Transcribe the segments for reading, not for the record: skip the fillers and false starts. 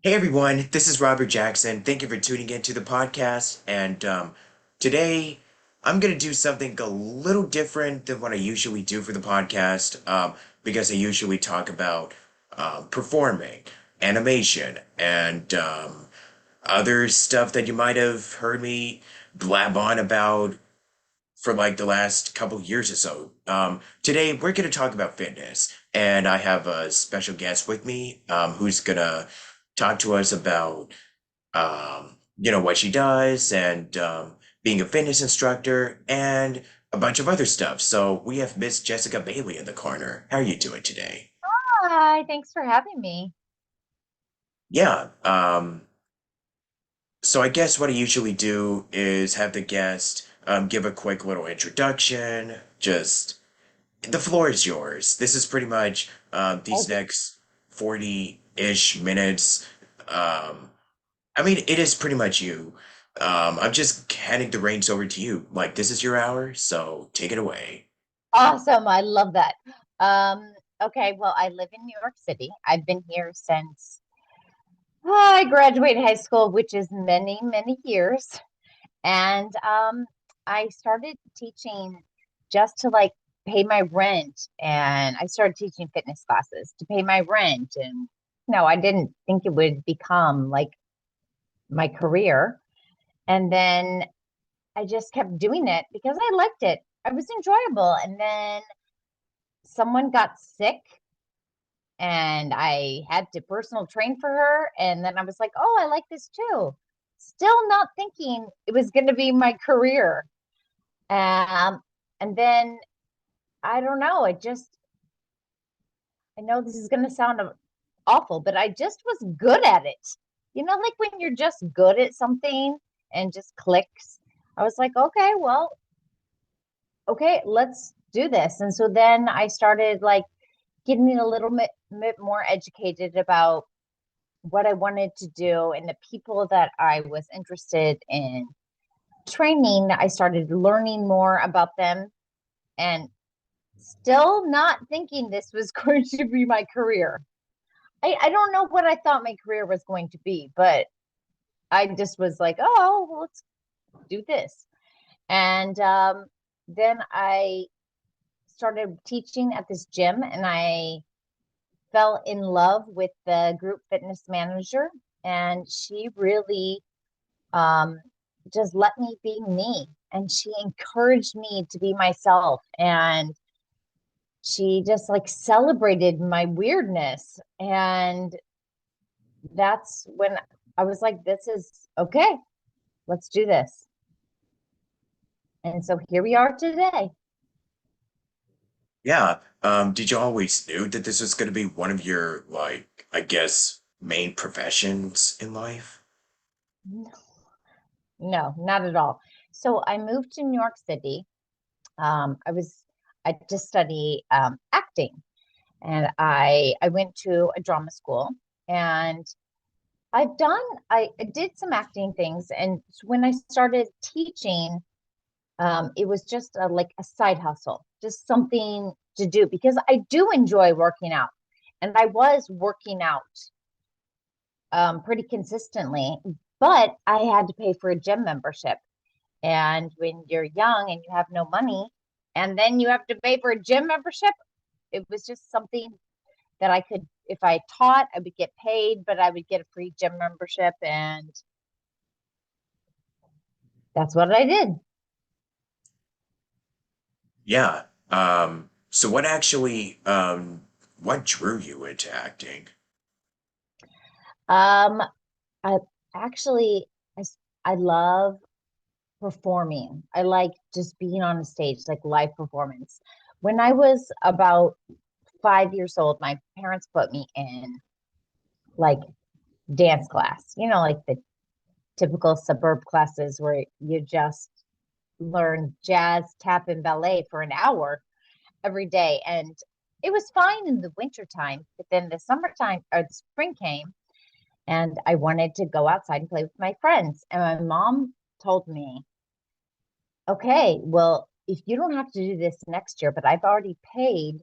Hey everyone, this is Robert Jackson. Thank you for tuning in to the podcast. And today I'm going to do something a little different than what I usually do for the podcast because I usually talk about performing, animation, and other stuff that you might have heard me blab on about for like the last couple years or so. Today we're going to talk about fitness, and I have a special guest with me who's going to talk to us about what she does and being a fitness instructor and a bunch of other stuff. So we have Miss Jessica Bailey in the corner. How are you doing today? Hi, thanks for having me. Yeah. So I guess what I usually do is have the guest give a quick little introduction. Just the floor is yours. This is pretty much these Okay. next 40-ish minutes. I mean, it is pretty much you. I'm just handing the reins over to you. Like, this is your hour, so take it away. Awesome. I love that. Um, okay, well, I live in New York City. I've been here since I graduated high school, which is many, many years. And I started teaching just to like pay my rent. And I started teaching fitness classes to pay my rent. And no, I didn't think it would become like my career. And then I just kept doing it because I liked it. It was enjoyable. And then someone got sick and I had to personal train for her. And then I was like, oh, I like this too. Still not thinking it was going to be my career. Um, and then I don't know. I know this is going to sound awful, but I just was good at it. You know, like when you're just good at something and just clicks. I was like, okay, well, okay, let's do this. And so then I started like getting a little bit more educated about what I wanted to do and the people that I was interested in training. I started learning more about them and still not thinking this was going to be my career. I don't know what I thought my career was going to be, but I just was like, oh, well, let's do this. And then I started teaching at this gym and I fell in love with the group fitness manager, and she really um, just let me be me. And she encouraged me to be myself. And she just like celebrated my weirdness. And that's when I was like, this is okay. Let's do this. And so here we are today. Yeah. Did you always knew that this was going to be one of your, like, I guess, main professions in life? No, not at all. So I moved to New York City. I just study acting, and I went to a drama school, and I did some acting things, and when I started teaching, it was just like a side hustle, just something to do because I do enjoy working out, and I was working out pretty consistently, but I had to pay for a gym membership. And when you're young and you have no money, and then you have to pay for a gym membership, it was just something that I could, if I taught, I would get paid, but I would get a free gym membership. And that's what I did. Yeah. So what drew you into acting? Um, I actually, I, I love performing. I like just being on a stage, like live performance. When I was about 5 years old, my parents put me in like dance class, like the typical suburb classes where you just learn jazz, tap, and ballet for an hour every day. And it was fine in the winter time, but then the summertime or the spring came and I wanted to go outside and play with my friends. And my mom told me, okay, well, if you don't have to do this next year, but I've already paid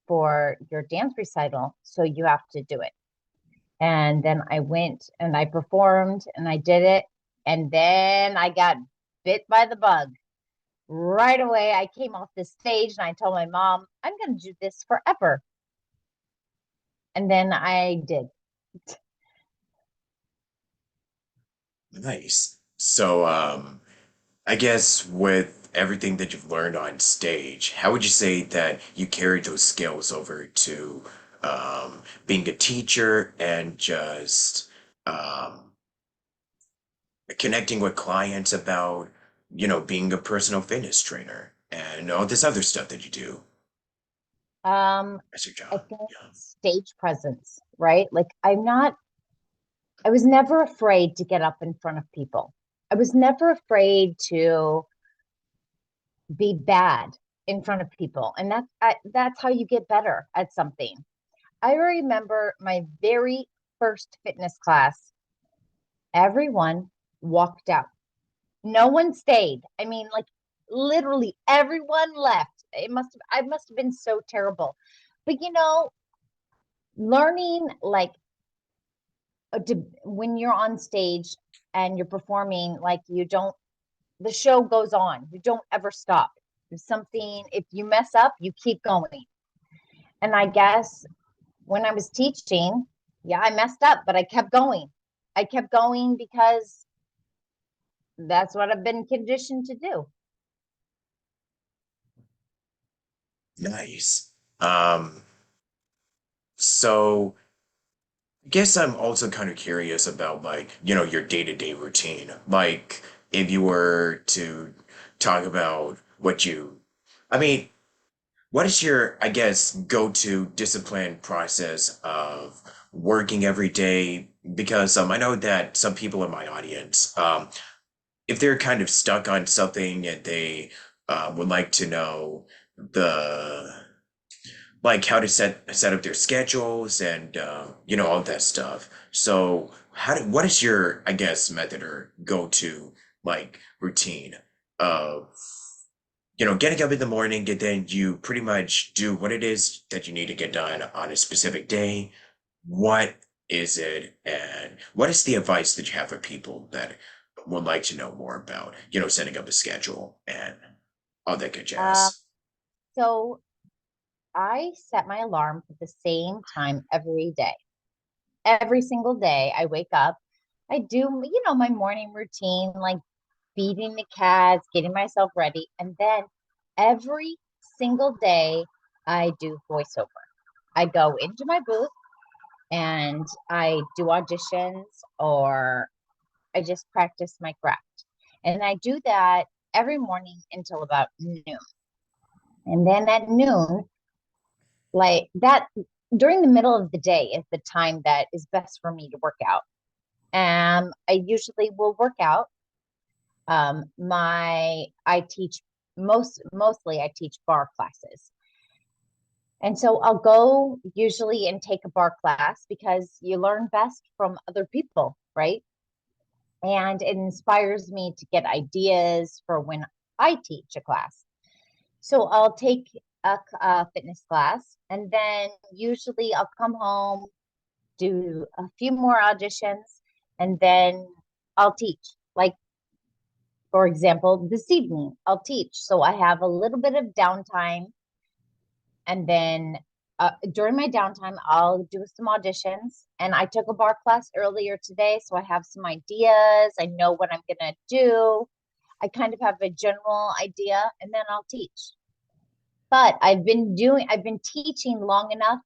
for your dance recital, so you have to do it. And then I went and I performed and I did it. And then I got bit by the bug. Right away, I came off the stage and I told my mom, I'm going to do this forever. And then I did. Nice. So, I guess with everything that you've learned on stage, how would you say that you carried those skills over to being a teacher and just um, connecting with clients about, being a personal fitness trainer and all this other stuff that you do as your I job? think Yeah. stage presence, right? Like I was never afraid to get up in front of people. I was never afraid to be bad in front of people. And that's how you get better at something. I remember my very first fitness class, everyone walked out. No one stayed. I mean, like literally everyone left. I must have been so terrible. But learning like when you're on stage and you're performing, like you don't the show goes on. You don't ever stop. If you mess up, you keep going. And I guess when I was teaching, yeah, I messed up, but I kept going. I kept going because that's what I've been conditioned to do. Nice. Um, so I guess I'm also kind of curious about like, your day-to-day routine. Like if you were to talk about I mean, what is your, I guess, go-to discipline process of working every day? Because I know that some people in my audience, if they're kind of stuck on something and they would like to know the like how to set up their schedules and all that stuff. So what is your, I guess, method or go-to like routine of getting up in the morning and then you pretty much do what it is that you need to get done on a specific day? What is it, and what is the advice that you have for people that would like to know more about, setting up a schedule and all that good Um, jazz? so I set my alarm for the same time every day. Every single day I wake up, I do, my morning routine, like feeding the cats, getting myself ready. And then every single day I do voiceover. I go into my booth and I do auditions or I just practice my craft. And I do that every morning until about noon. And then at noon, like that, during the middle of the day is the time that is best for me to work out. I usually will work out. I teach mostly I teach bar classes. And so I'll go usually and take a bar class because you learn best from other people, right? And it inspires me to get ideas for when I teach a class. So I'll take a fitness class and then usually I'll come home, do a few more auditions, and then I'll teach. Like, for example, this evening I'll teach. So I have a little bit of downtime. And then during my downtime, I'll do some auditions. And I took a bar class earlier today. So I have some ideas. I know what I'm going to do. I kind of have a general idea, and then I'll teach. But I've been teaching long enough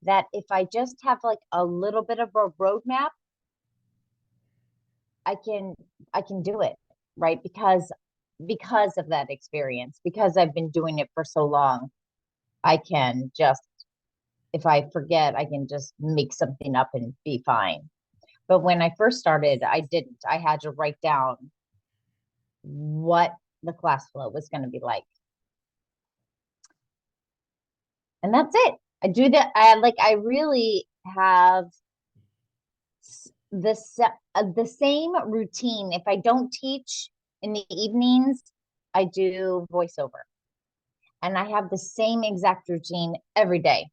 that if I just have like a little bit of a roadmap, I can I can do it, right? Because of that experience, because I've been doing it for so long, I can just if I forget, I can just make something up and be fine. But when I first started, I didn't. I had to write down what the class flow was going to be like. And that's it. I do that. I really have the same routine. If I don't teach in the evenings, I do voiceover, and I have the same exact routine every day.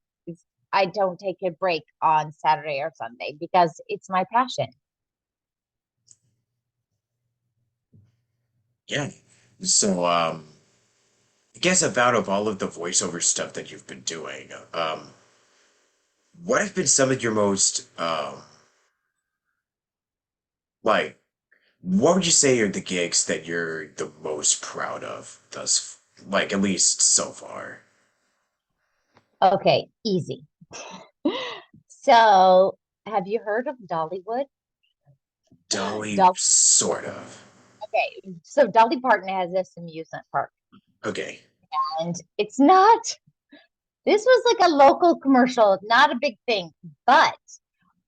I don't take a break on Saturday or Sunday because it's my passion. Yeah. So, I guess about of all of the voiceover stuff that you've been doing, what have been some of your most, like, what would you say are the gigs that you're the most proud of like, at least so far? Okay, easy. So, have you heard of Dollywood? Dolly, Dolly. sort of. Okay, so Dolly Parton has this amusement park, Okay. and it's not. This was like a local commercial, not a big thing, but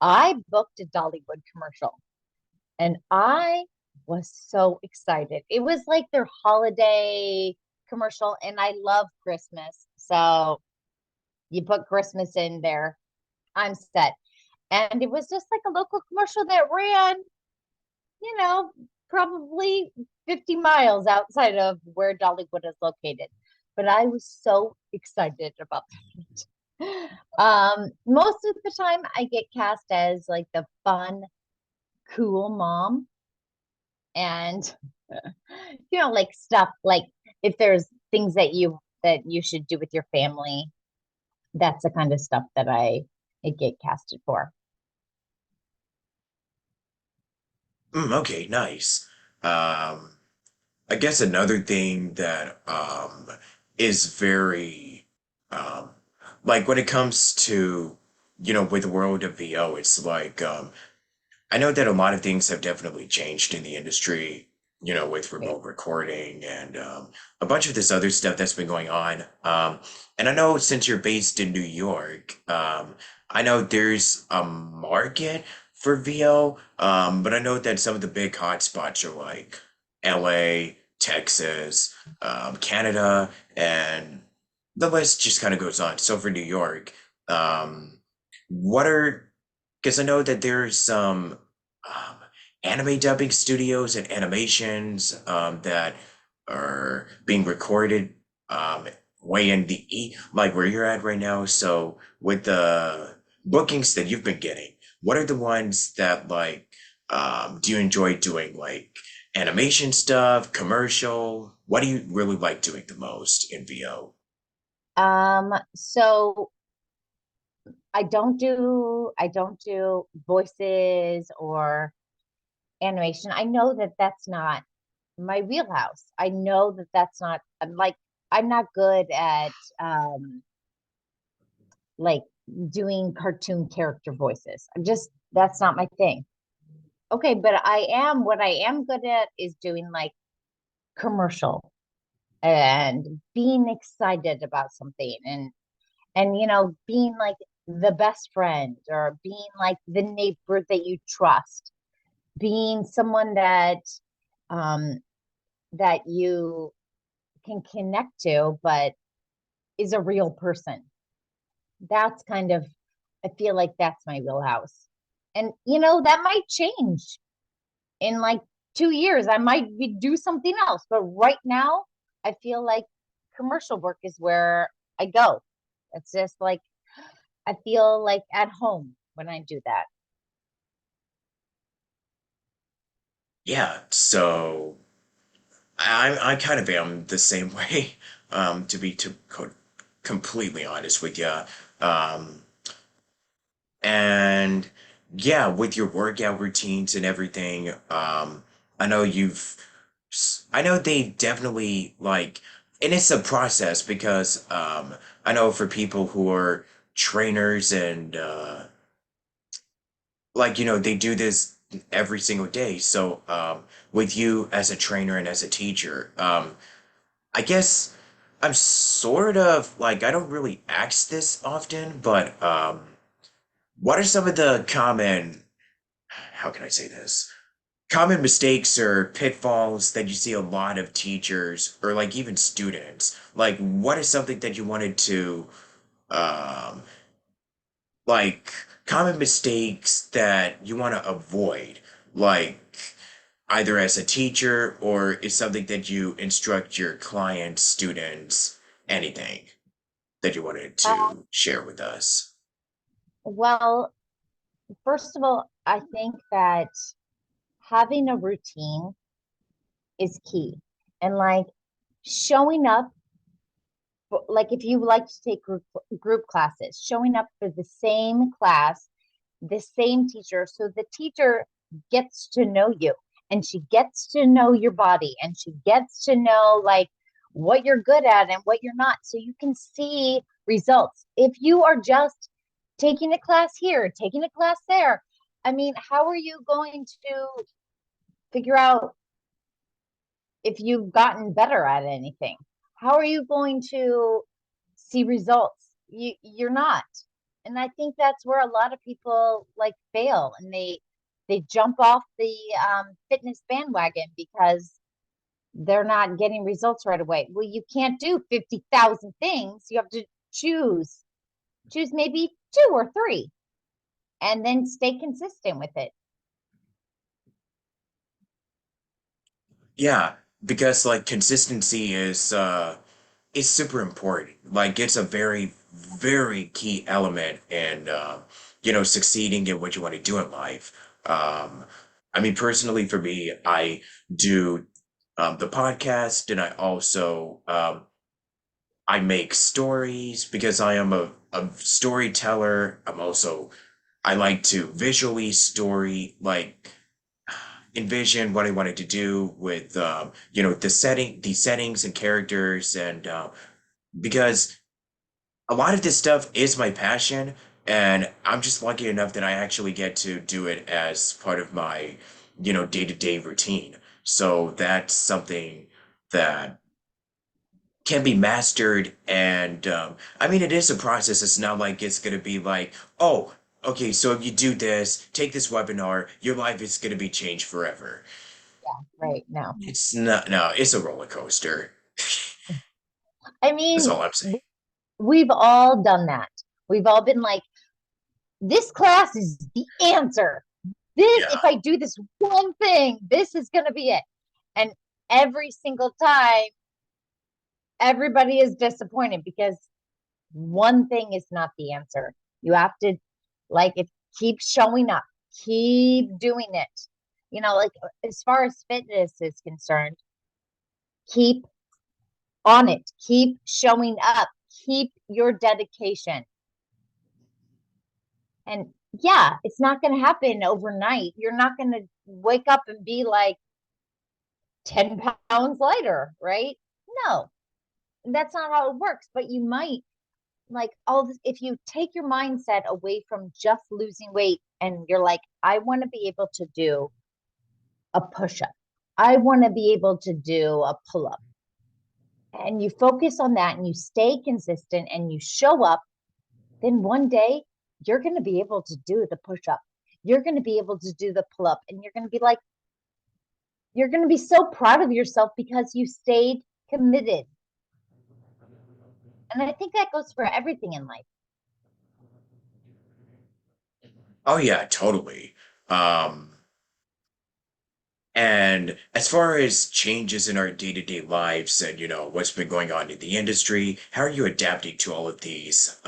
I booked a Dollywood commercial, and I was so excited. It was like their holiday commercial, and I love Christmas, so you put Christmas in there, I'm set. And it was just like a local commercial that ran, you know, probably 50 miles outside of where Dollywood is located. But I was so excited about that. Most of the time I get cast as like the fun, cool mom. And like stuff like if there's things that you should do with your family, that's the kind of stuff that I get casted for. Okay, nice. Um, I guess another thing that is very um like when it comes to with the world of VO, it's like I know that a lot of things have definitely changed in the industry, with remote recording and a bunch of this other stuff that's been going on. And I know since you're based in New York, I know there's a market for VO, but I know that some of the big hotspots are like LA, Texas, Canada, and the list just kind of goes on. So for New York, what are because I know that there's some um, anime dubbing studios and animations that are being recorded way in like where you're at right now. So with the bookings that you've been getting, what are the ones that like do you enjoy doing like animation stuff, commercial? What do you really like doing the most in VO? So I don't do voices or animation. I know that that's not my wheelhouse. I know that that's not I'm not good at like doing cartoon character voices. I'm just that's not my thing. Okay, but what I am good at is doing like commercial and being excited about something and being like the best friend or being like the neighbor that you trust, being someone um that you can connect to but is a real person. That's kind of I feel like that's my wheelhouse. And that might change in like 2 years. I might do something else, but right now I feel like commercial work is where I go. It's just like I feel like at home when I do that. Yeah, so I kind of am the same way, to be completely honest with you. Um, and yeah, with your workout routines and everything, I know I know they definitely like, and it's a process because I know for people who are trainers and like, they do this every single day. So, with you as a trainer and as a teacher, I guess I'm sort of like I don't really ask this often, but what are some of the how can I say this? Common mistakes or pitfalls that you see a lot of teachers or like even students? Like what is something that you wanted to um like common mistakes that you want to avoid? Like either as a teacher or is something that you instruct your clients, students, anything that you wanted Uh, to share with us? Well, first of all, I think that having a routine is key. And like showing up, like if you like to take group classes, showing up for the same class, the same teacher, so the teacher gets to know you and she gets to know your body and she gets to know like what you're good at and what you're not, so you can see results. If you are just taking a class here, taking a class there, I mean, how are you going to figure out if you've gotten better at anything? How are you going to see results? You're not. And I think that's where a lot of people like fail, and they jump off the fitness bandwagon because they're not getting results right away. Well, you can't do 50,000 things. You have to choose choose maybe two or three and then stay consistent with it. Yeah, because like consistency is super important. Like it's a very, very key element in succeeding in what you want to do in life. I mean, personally for me, I do the podcast and I also I make stories because I am a storyteller. I like to visually story like envision what I wanted to do with the settings and characters and because a lot of this stuff is my passion and I'm just lucky enough that I actually get to do it as part of my day-to-day routine. So that's something that can be mastered and I mean it is a process. It's not like it's gonna be like, oh, okay, so if you do this, take this webinar, your life is gonna be changed forever. Right now, It's not. No, it's a roller coaster. I That's mean, all I'm saying. we've all done that. We've all been like, this class is the answer. This, Yeah. if I do this one thing, this is going to be it. And every single time, everybody is disappointed because one thing is not the answer. You have to, like, it keep showing up, keep doing it. Like as far as fitness is concerned, keep on it, keep showing up, keep your dedication. And yeah, it's not going to happen overnight. You're not going to wake up and be like 10 pounds lighter, right? No, that's not how it works. But you might like all this, if you take your mindset away from just losing weight and you're like, I want to be able to do a push up, I want to be able to do a pull up, and you focus on that and you stay consistent and you show up, then one day you're going to be able to do the push up. You're going to be able to do the pull up, and you're going to be like, you're going to be so proud of yourself because you stayed committed. And I think that goes for everything in life. Oh yeah, totally. Um, and as far as changes in our day-to-day lives and what's been going on in the industry, how are you adapting to all of these?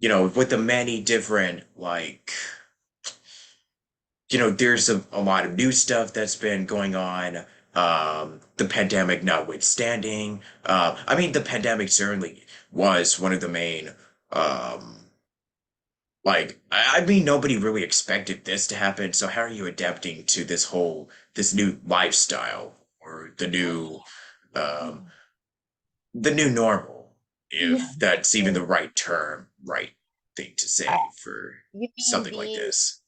With the many different like there's a lot of new stuff that's been going on. The pandemic notwithstanding. I mean, the pandemic certainly was one of the main um like, I mean, nobody really expected this to happen. So how are you adapting to this new lifestyle or um, the new normal, Yeah. if that's even the right term, right thing to Uh, say for you mean something like this?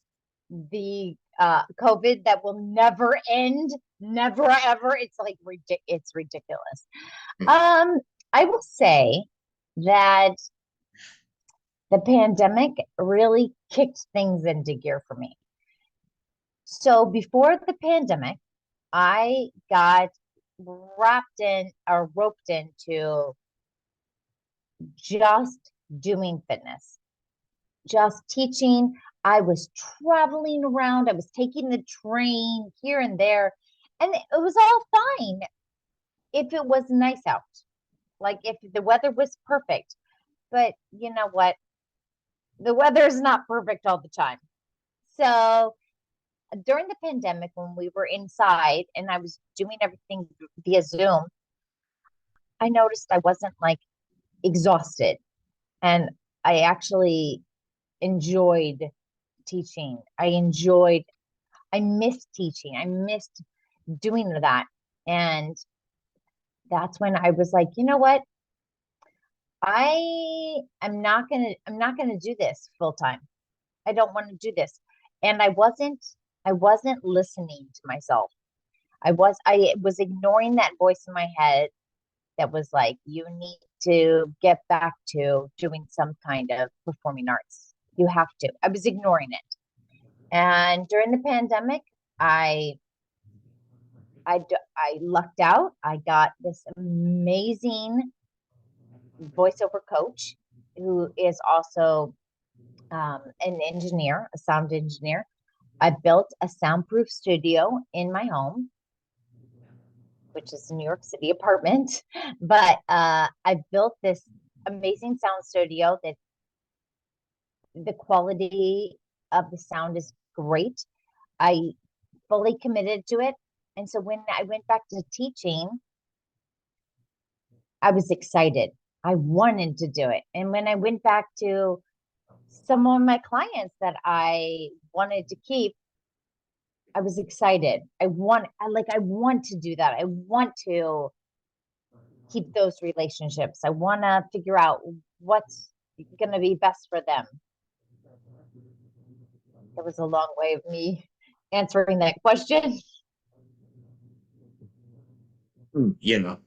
the COVID that will never end, never ever? It's like it's ridiculous. Hmm. Um, I will say that the pandemic really kicked things into gear for me. So before the pandemic, I got wrapped in or roped into just doing fitness, just teaching. I was traveling around, I was taking the train here and there, and it was all fine if it was nice out, like if the weather was perfect. But you know what? the weather is not perfect all the time. So during the pandemic, when we were inside and I was doing everything via Zoom, I noticed I wasn't like exhausted, and I actually enjoyed teaching. I missed teaching. I missed doing that. And that's when I was like, you know what? I'm not gonna do this full time. I don't want to do this. And I wasn't listening to myself. I was ignoring that voice in my head that was like, you need to get back to doing some kind of performing arts. You have to. I was ignoring it. And during the pandemic, I I lucked out. I got this amazing voiceover coach who is also an engineer, a sound engineer. I built a soundproof studio in my home, which is a New York City apartment. But I built this amazing sound studio that the quality of the sound is great. I fully committed to it. And so when I went back to teaching, I was excited. I wanted to do it. And when I went back to some of my clients that I wanted to keep, I was excited. I want to do that. I want to keep those relationships. I want to figure out what's going to be best for them. That was a long way of me answering that question. You know,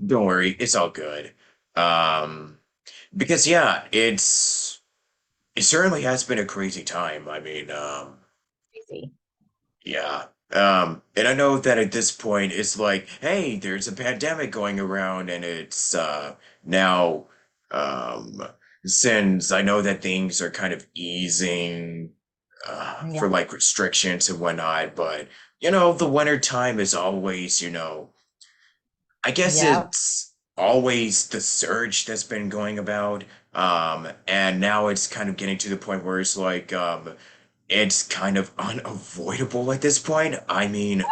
don't worry, it's all good. Um, because yeah, it certainly has been a crazy time. I mean, Crazy. yeah. And I know that at this point it's like, hey, there's a pandemic going around and it's now um since I know that things are kind of easing for Yeah. like restrictions and whatnot, but you know, the winter time is always, I guess Yeah. it's always the surge that's been going about. And now it's kind of getting to the point where it's like, it's kind of unavoidable at this point. I mean,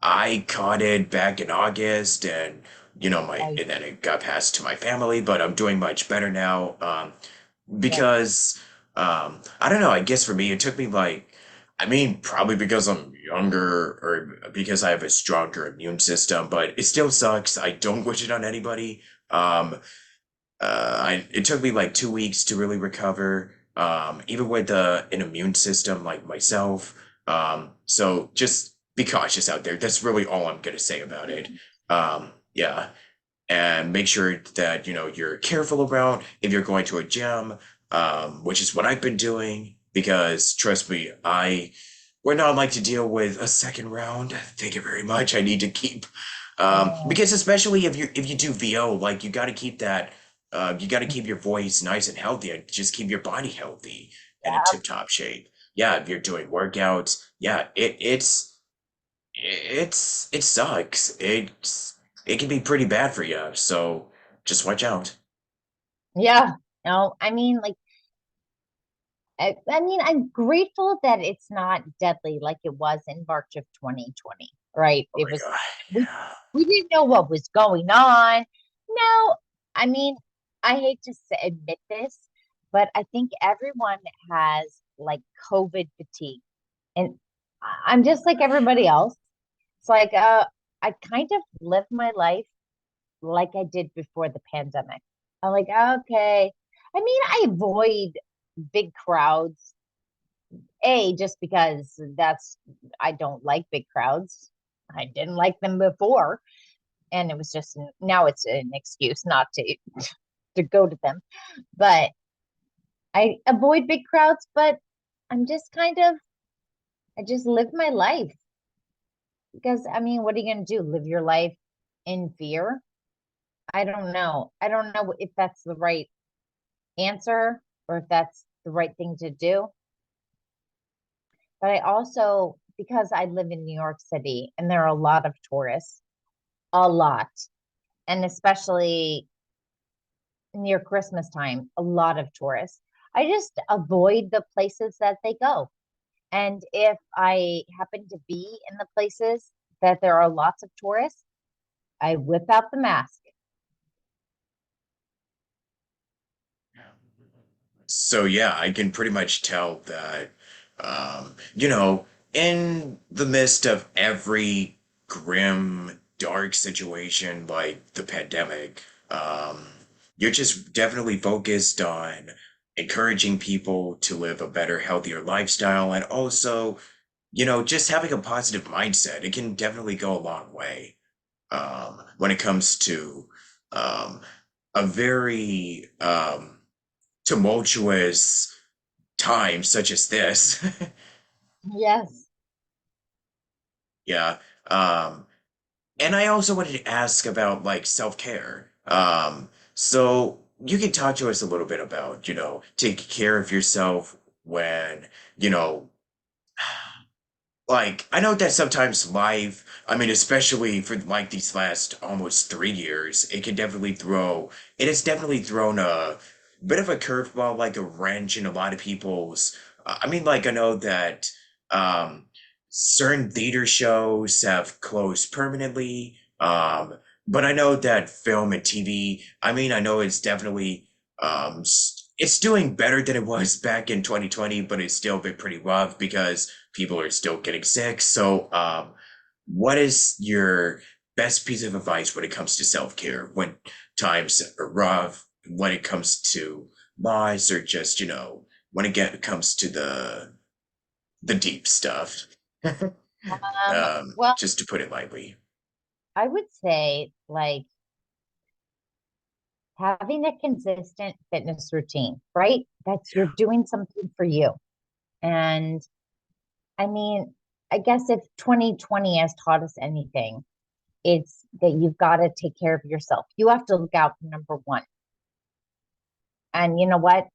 I caught it back in August and, Oh, and then it got passed to my family, but I'm doing much better now. yeah. Because I don't know, I guess for me it took me like I mean probably because I'm younger or because I have a stronger immune system, but it still sucks. I don't wish it on anybody. It took me like 2 weeks to really recover. Even with an immune system like myself. So just be cautious out there. That's really all I'm gonna say about it. Yeah, and make sure that you're careful around if you're going to a gym, which is what I've been doing because trust me, I would not like to deal with a second round. Thank you very much. I need to keep Oh, because especially if you do VO, like you got to keep your voice nice and healthy and just keep your body healthy and in yeah. tip-top shape. Yeah, if you're doing workouts, yeah, it sucks. It can be pretty bad for you. So just watch out. Yeah. No, I mean, like, I mean, I'm grateful that it's not deadly like it was in March of 2020, right? Oh It my was, God. we, Yeah. we didn't know what was going on. No, I mean, I hate to admit this, but I think everyone has like COVID fatigue. And I'm just like everybody else. It's like, I kind of live my life like I did before the pandemic. I'm like, okay. I mean, I avoid big crowds. Just because I don't like big crowds. I didn't like them before, and it was just now it's an excuse not to go to them. But I avoid big crowds, but I'm just kind of I just live my life because I mean, what are you going to do? Live your life in fear? I don't know. I don't know if that's the right answer or if that's the right thing to do. But I also, because I live in New York City and there are a lot of tourists, a lot, and especially near Christmas time, a lot of tourists. I just avoid the places that they go. And if I happen to be in the places that there are lots of tourists, I whip out the mask. So yeah, I can pretty much tell that, you know, in the midst of every grim, dark situation like the pandemic, you're just definitely focused on encouraging people to live a better, healthier lifestyle, and also, just having a positive mindset. It can definitely go a long way, when it comes to, um, a very, tumultuous time such as this. Yes. Yeah. Um, and I also wanted to ask about like self-care. So you can talk to us a little bit about, taking care of yourself when, you know, like I know that sometimes life, I mean, especially for like these last almost 3 years, it has definitely thrown a bit of a curveball, like a wrench in a lot of people's. I mean, like I know that um, certain theater shows have closed permanently, but I know that film and TV. I mean, I know it's definitely it's doing better than it was back in 2020, but it's still been pretty rough because people are still getting sick. So, what is your best piece of advice when it comes to self-care when times are rough, when it comes to loss, or just, when comes to the deep stuff? Well, Just to put it lightly. I would say like having a consistent fitness routine, right? That's you're Yeah. doing something for you. And I mean, I guess if 2020 has taught us anything, it's that you've got to take care of yourself. You have to look out for number one. And you know what?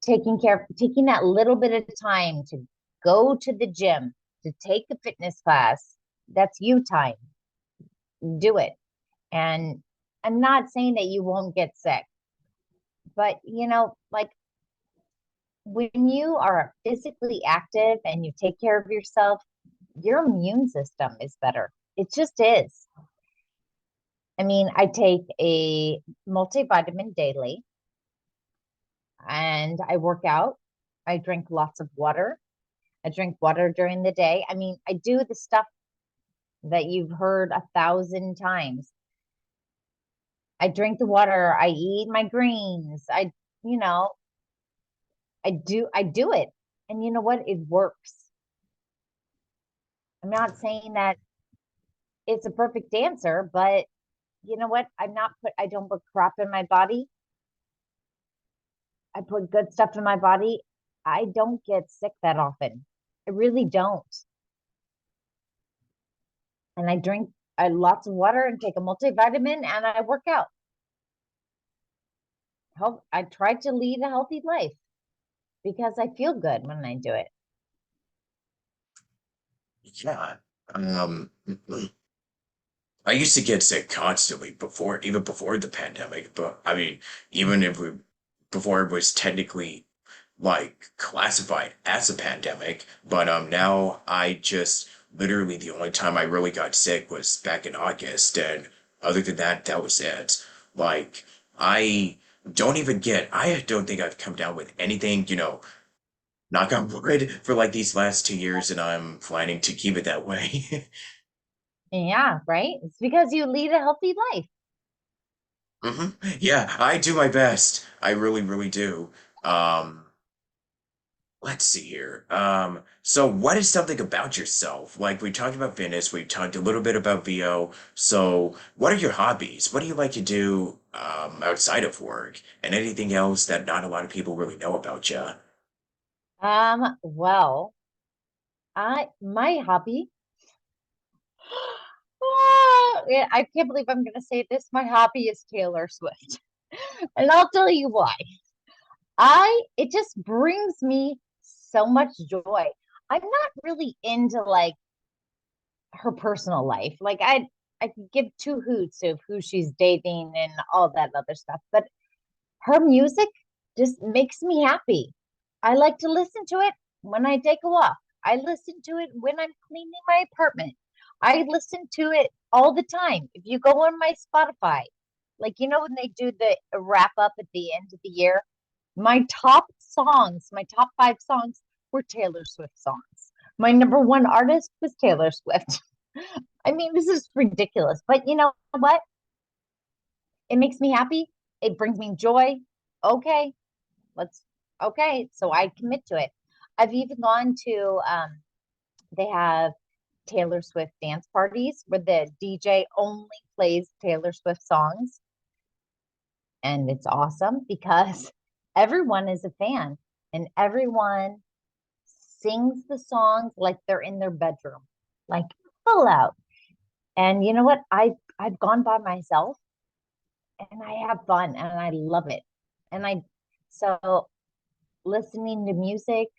Taking that little bit of time to go to the gym, to take a fitness class, that's you time. Do it. And I'm not saying that you won't get sick, but like when you are physically active and you take care of yourself, your immune system is better. It just is. I mean, I take a multivitamin daily and I work out. I drink lots of water. I drink water during the day. I mean, I do the stuff that you've heard 1,000 times. I drink the water. I eat my greens. You know, I do it. And you know what? It works. I'm not saying that it's a perfect answer, but you know what? I don't put crap in my body. I put good stuff in my body. I don't get sick that often. I really don't. And I drink lots of water and take a multivitamin and I work out. I try to lead a healthy life because I feel good when I do it. Yeah. Um, I used to get sick constantly even before the pandemic, but I mean, even if we, before it was technically like classified as a pandemic, but now I just literally the only time I really got sick was back in August, and other than that, that was it. Like, I I don't think I've come down with anything, knock on wood, for like these last 2 years, and I'm planning to keep it that way. Yeah, right? It's because you lead a healthy life. Yeah, I do my best. I really, really do. Um, let's see here. So what is something about yourself? Like we talked about fitness, we talked a little bit about VO. So what are your hobbies? What do you like to do outside of work? And anything else that not a lot of people really know about you? Well, I my hobby. Yeah, I can't believe I'm going to say this. My hobby is Taylor Swift. And I'll tell you why. It just brings me so much joy. I'm not really into like her personal life. Like I could give two hoots of who she's dating and all that other stuff. But her music, just makes me happy. I like to listen to it when I take a walk. I listen to it when I'm cleaning my apartment. I listen to it all the time. If you go on my Spotify, like when they do the wrap up at the end of the year, my top songs, my top 5 songs were Taylor Swift songs. My number one artist was Taylor Swift. I mean, this is ridiculous, but you know what? It makes me happy. It brings me joy. Okay, let's okay, so I commit to it. I've even gone to they have Taylor Swift dance parties where the DJ only plays Taylor Swift songs, and it's awesome because everyone is a fan and everyone sings the songs like they're in their bedroom, like full out. And you know what? I've gone by myself and I have fun and I love it. And I so listening to music,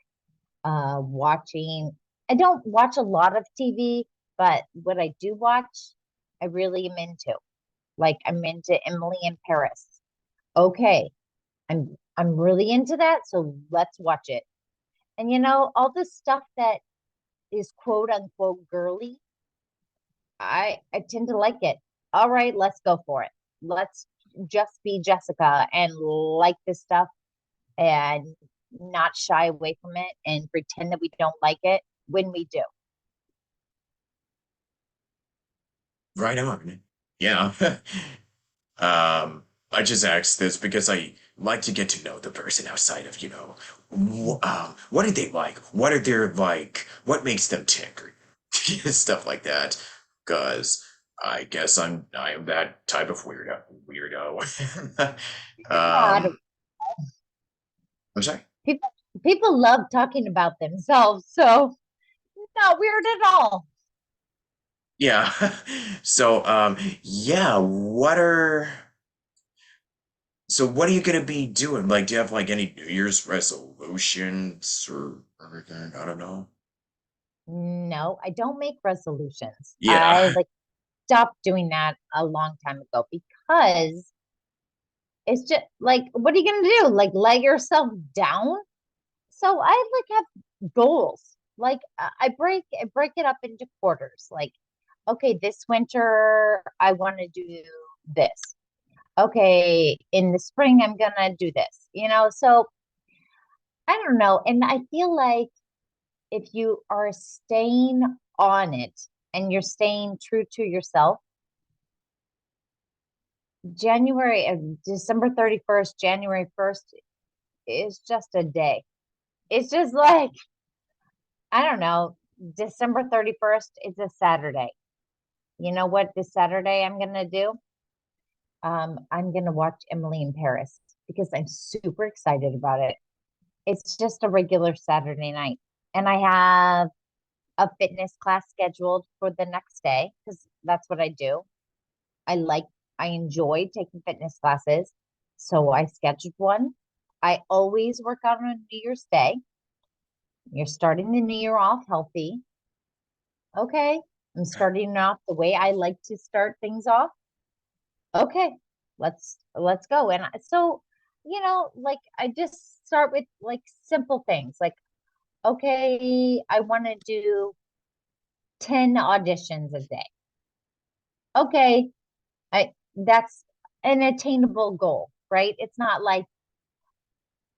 watching. I don't watch a lot of TV, but what I do watch, I really am into. Like I'm into Emily in Paris. Okay, I'm really into that, so let's watch it. And all the stuff that is quote unquote girly, I tend to like it. All right, let's go for it. Let's just be Jessica and like this stuff and not shy away from it and pretend that we don't like it when we do. Right on. Yeah. I just asked this because I like to get to know the person outside of, what do they like? What are their like? What makes them tick? Or stuff like that. Because I guess I am that type of weirdo. Not um, I'm sorry. people people love talking about themselves, so not weird at all. Yeah. So, yeah, what are you gonna be doing? Like, do you have like any New Year's resolutions or anything? I don't know. No, I don't make resolutions. I Yeah. like stopped doing that a long time ago because it's just like, what are you gonna do? Like let yourself down? So I like have goals. Like I break it up into quarters. Like, okay, this winter I want to do this. Okay, in the spring I'm gonna do this. So I don't know. And I feel like if you are staying on it and you're staying true to yourself, December 31st, January 1st is just a day. It's just like, I don't know, December 31st is a Saturday. You know what this Saturday I'm gonna do? I'm gonna watch Emily in Paris because I'm super excited about it. It's just a regular Saturday night. And I have a fitness class scheduled for the next day because that's what I do. I like, I enjoy taking fitness classes. So I scheduled one. I always work out on New Year's Day. You're starting the new year off healthy. Okay. I'm starting off the way I like to start things off. Okay. Let's go. And so, like I just start with like simple things like, okay, I want to do 10 auditions a day. Okay. That's an attainable goal, right? It's not like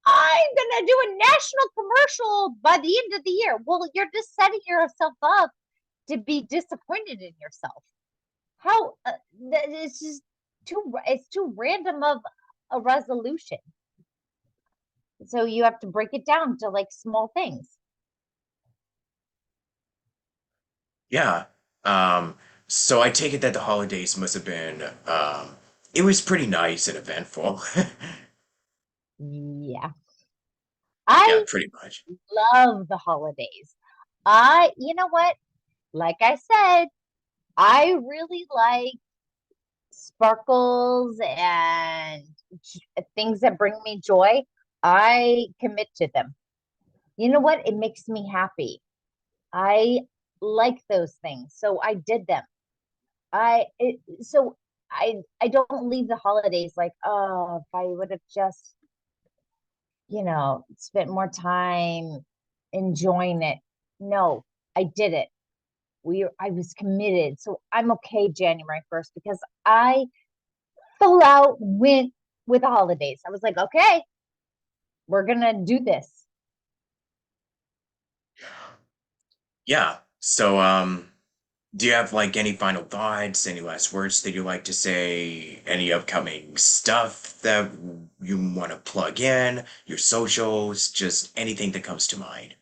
I'm gonna do a national commercial by the end of the year. Well, you're just setting yourself up to be disappointed in yourself. How it's just too random of a resolution. So you have to break it down to like small things. Yeah. Um, so I take it that the holidays must have been, it was pretty nice and eventful. Yeah. Yeah, I pretty much. love the holidays. You know what? Like I said, I really like sparkles and things that bring me joy. I commit to them. You know what? It makes me happy. I like those things. So I did them. So I don't leave the holidays like, oh, if I would have just spent more time enjoying it. No, I did it. I was committed. So I'm okay January 1st because I full out went with the holidays. I was like, okay, we're gonna do this. Yeah. So, do you have like any final thoughts, any last words that you like to say, any upcoming stuff that you want to plug in, your socials, just anything that comes to mind?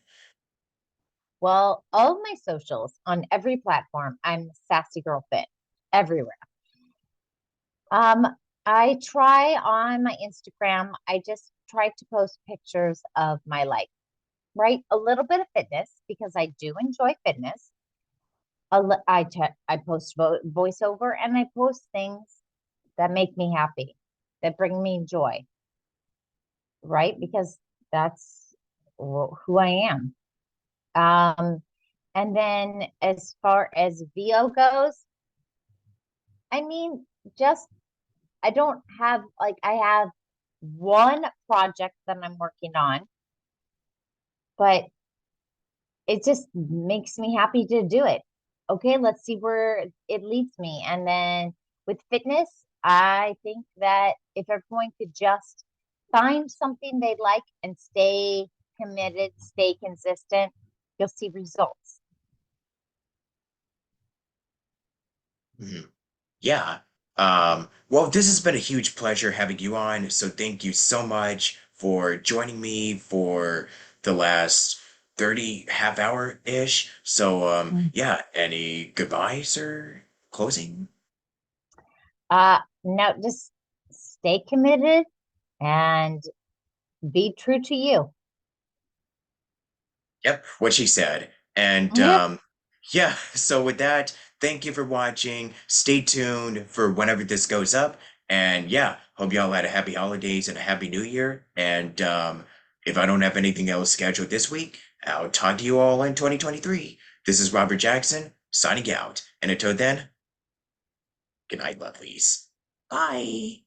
Well, all of my socials on every platform, I'm Sassy Girl Fit everywhere. Um, I try on my Instagram, I just try to post pictures of my life, right? A little bit of fitness because I do enjoy fitness. I post voiceover and I post things that make me happy, that bring me joy, right? Because that's who I am. Um, and then as far as VO goes, I mean, just I don't have like I have one project that I'm working on, but it just makes me happy to do it. Okay, let's see where it leads me. And then with fitness, I think that if everyone could just find something they like and stay committed, stay consistent, you'll see results. Mhm. Yeah. Well, this has been a huge pleasure having you on. So thank you so much for joining me for the last 30 half hour-ish. So, yeah, any goodbyes or closing? No, just stay committed and be true to you. Yep, what she said. And Yep. yeah, so with that, thank you for watching. Stay tuned for whenever this goes up. And yeah, hope y'all had a happy holidays and a happy new year. And if I don't have anything else scheduled this week, I'll talk to you all in 2023. This is Robert Jackson signing out. And until then, good night, lovelies. Bye.